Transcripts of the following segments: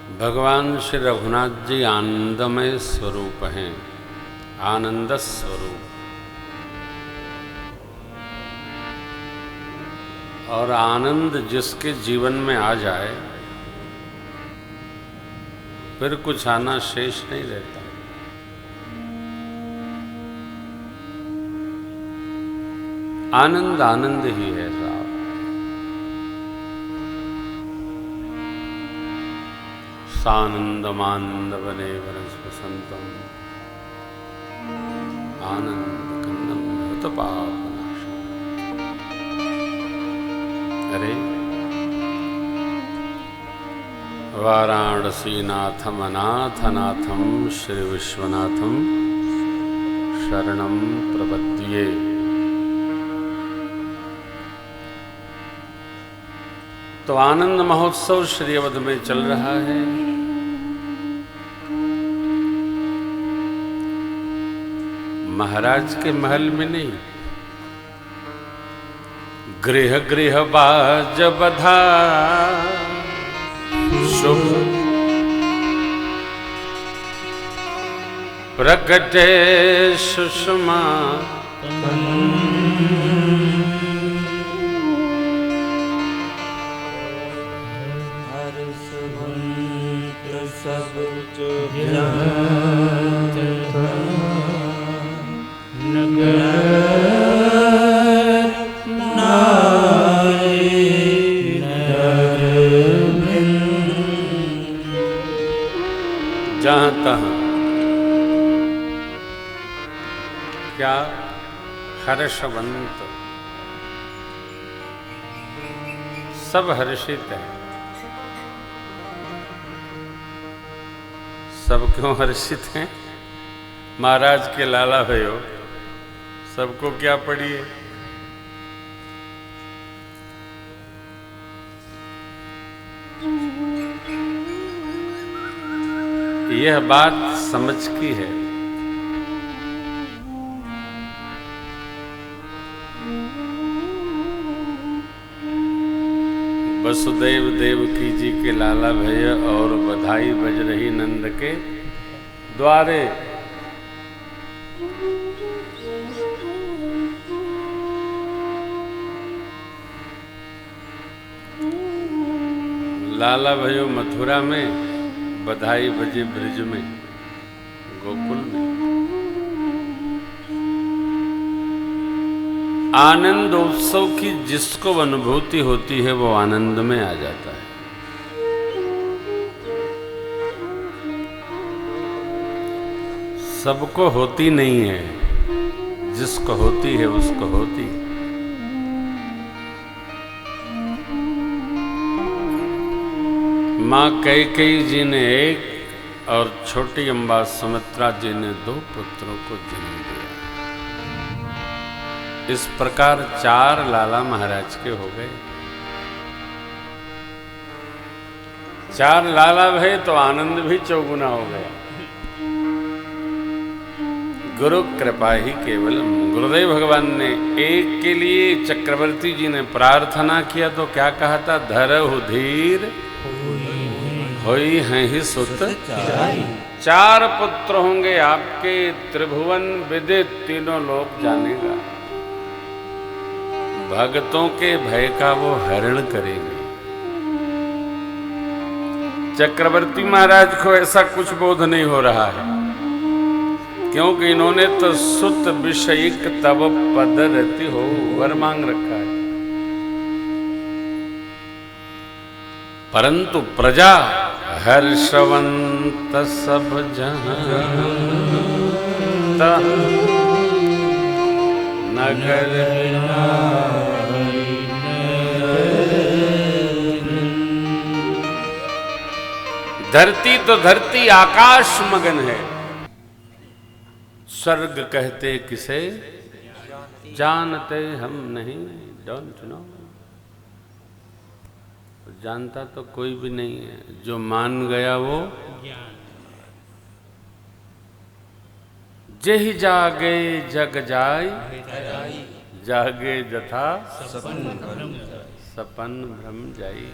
भगवान श्री रघुनाथ जी आनंदमय स्वरूप हैं, आनंद स्वरूप। और आनंद जिसके जीवन में आ जाए फिर कुछ आना शेष नहीं रहता। आनंद आनंद ही है साहब। सानंदमानंद बने वनस्पसंतम आनंद कंदम भूत पापनाशम। अरे वाराणसीनाथम अनाथनाथम श्री विश्वनाथम शरणं प्रपद्ये। तो आनंद महोत्सव श्री अवध में चल रहा है। महाराज के महल में नहीं, गृह गृह बाज बधा शुभ प्रकटे सुषमा जहाँ तहाँ क्या हर्षवंत, सब हर्षित है। सब क्यों हर्षित हैं? महाराज के लाला भयो, सबको क्या पड़ी है? यह बात समझ की है। वसुदेव देवकी जी के लाला भैया और बधाई बज रही नंद के द्वारे। लाला भयो मथुरा में, बधाई बजे ब्रिज में, गोकुल में। आनंद उत्सव की जिसको अनुभूति होती है वो आनंद में आ जाता है। सबको होती नहीं है, जिसको होती है उसको होती है। माँ कैकेयी जी ने एक और छोटी अम्बा सुमित्रा जी ने 2 पुत्रों को जन्म दिया। इस प्रकार 4 लाला महाराज के हो गए। 4 लाला भये तो आनंद भी चौगुना हो गया। गुरु कृपा ही केवलम। गुरुदेव भगवान ने एक के लिए चक्रवर्ती जी ने प्रार्थना किया तो क्या कहा था? धरहु धीर होई हैं ही सुत 4 पुत्र होंगे आपके, त्रिभुवन विदित, तीनों लोग जानेगा। भक्तों के भय का वो हरण करेंगे। चक्रवर्ती महाराज को ऐसा कुछ बोध नहीं हो रहा है, क्योंकि इन्होंने तो सुत विषयिक तब पद रहती हो वर मांग रखा है। परंतु प्रजा हर्षवंत सब जहां नगर धरती तो धरती आकाश मगन है। स्वर्ग कहते किसे जानते हम नहीं, डोंट नो। जानता तो कोई भी नहीं है, जो मान गया वो जेहि जागे जग जाय, जागे जथा सपन भ्रम जाई।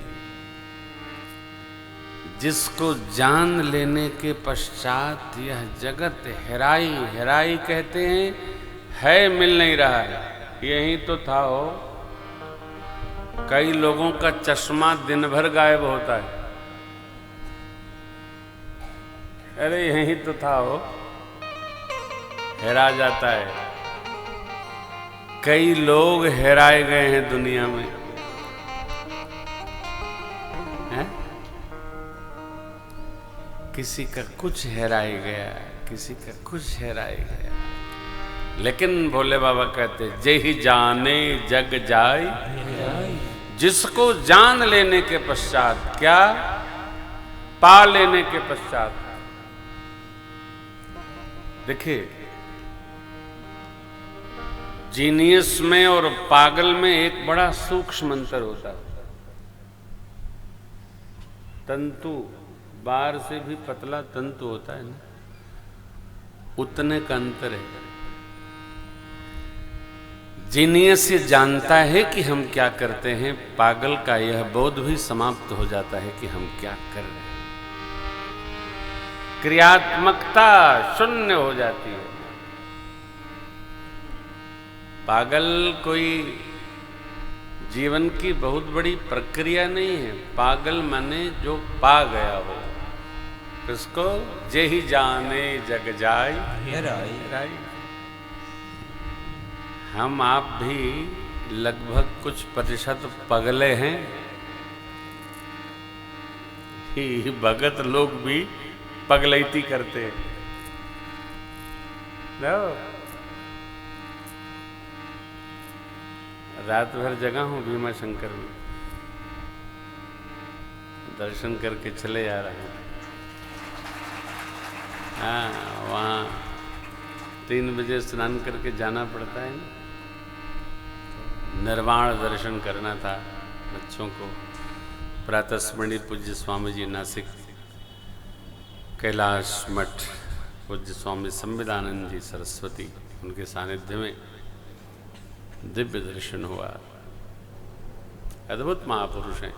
जिसको जान लेने के पश्चात यह जगत हेराई हेराई कहते हैं, है मिल नहीं रहा है। यही तो था हो, कई लोगों का चश्मा दिन भर गायब होता है। अरे यही तो था हो, हेरा जाता है। कई लोग हेराए गए हैं दुनिया में, हैं? किसी का कुछ हेराए गया, किसी का कुछ हेराए गया, लेकिन भोले बाबा कहते जे ही जाने जग जाय, जिसको जान लेने के पश्चात, क्या पा लेने के पश्चात। देखिए, जीनियस में और पागल में एक बड़ा सूक्ष्म अंतर होता है। तंतु बार से भी पतला तंतु होता है ना, उतने का अंतर है। जीनियस ये जानता है कि हम क्या करते हैं, पागल का यह बोध भी समाप्त हो जाता है कि हम क्या कर रहे हैं। क्रियात्मकता शून्य हो जाती है। पागल कोई जीवन की बहुत बड़ी प्रक्रिया नहीं है। पागल माने जो पा गया हो, इसको जे ही जाने जग जाय हेराई। हम आप भी लगभग कुछ प्रतिशत पगले हैं। ही भगत लोग भी पगलैती करते हैं ना। रात भर जगा हूँ भीमा शंकर में, दर्शन करके चले आ रहे हैं। हाँ, वहाँ 3 बजे स्नान करके जाना पड़ता है ना। निर्वाण दर्शन करना था बच्चों को। प्रातः स्मरणीय पूज्य स्वामी जी नासिक कैलाश मठ पूज्य स्वामी संविदानंद जी सरस्वती, उनके सानिध्य में दिव्य दर्शन हुआ। अद्भुत महापुरुष हैं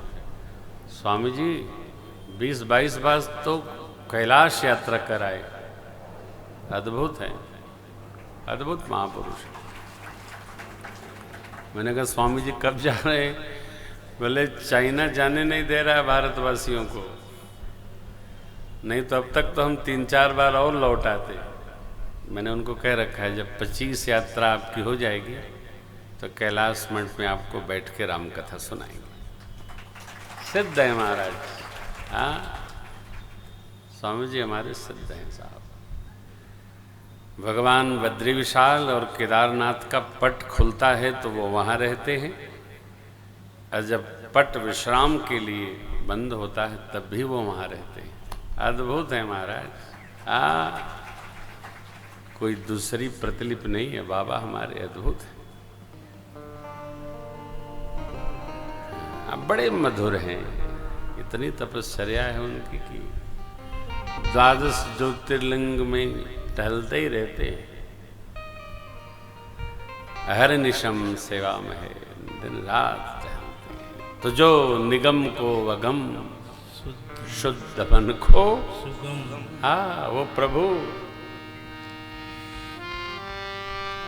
स्वामी जी। 20-22 बार तो कैलाश यात्रा कराए। अद्भुत है, अद्भुत महापुरुष। मैंने कहा स्वामी जी कब जा रहे हैं? बोले चाइना जाने नहीं दे रहा है भारतवासियों को, नहीं तो अब तक तो हम 3-4 बार और लौट आते। मैंने उनको कह रखा है जब 25 यात्रा आपकी हो जाएगी तो कैलाश मठ में आपको बैठ के राम कथा सुनाएंगे। सिद्ध है महाराज। हाँ, स्वामी जी हमारे सिद्ध हैं साहब। भगवान बद्री विशाल और केदारनाथ का पट खुलता है तो वो वहाँ रहते हैं, और जब पट विश्राम के लिए बंद होता है तब भी वो वहाँ रहते हैं। अद्भुत है महाराज। कोई दूसरी प्रतिलिपि नहीं है बाबा हमारे, अद्भुत है। बड़े मधुर हैं। इतनी तपश्चर्या है उनकी कि 12 ज्योतिर्लिंग में टहलते ही रहते हैं। हर निशम सेवा में है, दिन रात टहलते हैं। तो जो निगम को अगम शुद्ध मन को, हाँ वो प्रभु